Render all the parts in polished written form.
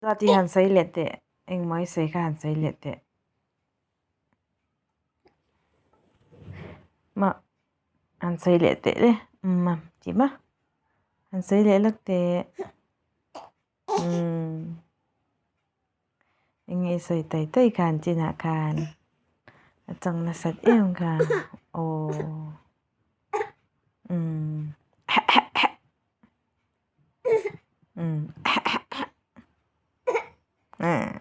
ta thì hàn say lệ tệ anh mới say cả hàn say lệ tệ mà hàn say lệ tệ đấy mà chỉ mà hàn say lệ lắc tệ anh nghe say tay tay khan trên hạ khan chẳng là sạch em khan ồ à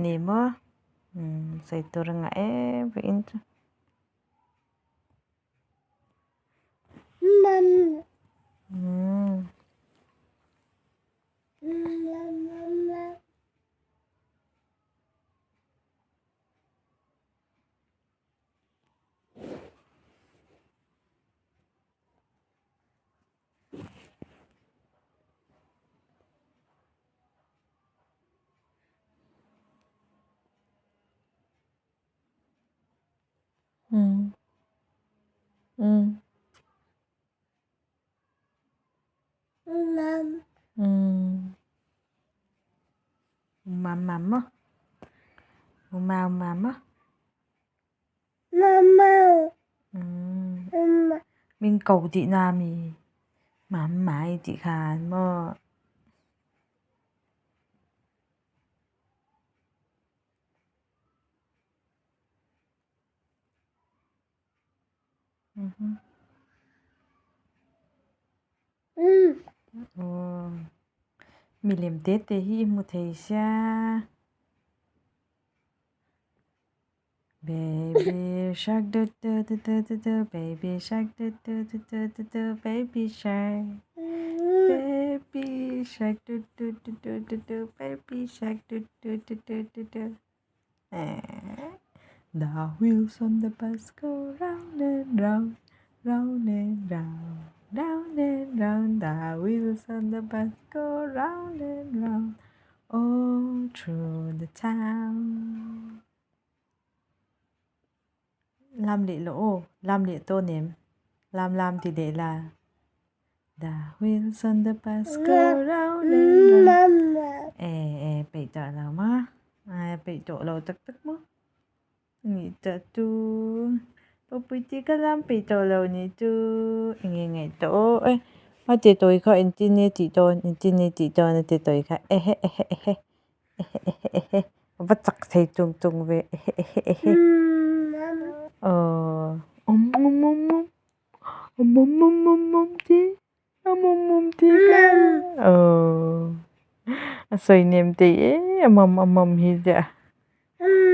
ni mo sawitur nga vawiin mama mo mama mình cầu chị nam thì mãi chị khan mo mình làm tết thì hi một thầy xa baby shark do do do do do do baby shark do do do do do do baby shark do do do do do do baby shark do do do do do do the wheels on the bus go round and round round and round round and round the wheels on the bus go round and round all through the town làm lệ lỗ làm lệ tô niệm làm thì để là the wheels on the bus go round and round bị trợ nào má bị chỗ lâu tức tức mất nghĩ trợ tu bố chỉ có làm bị chỗ lâu nhỉ tu nghe nghe tổ ấy mà chị tôi có anh chị này chị tôi này chị tôi có bắt chắc thấy tung về tí cái xoay niềm tí hi dạ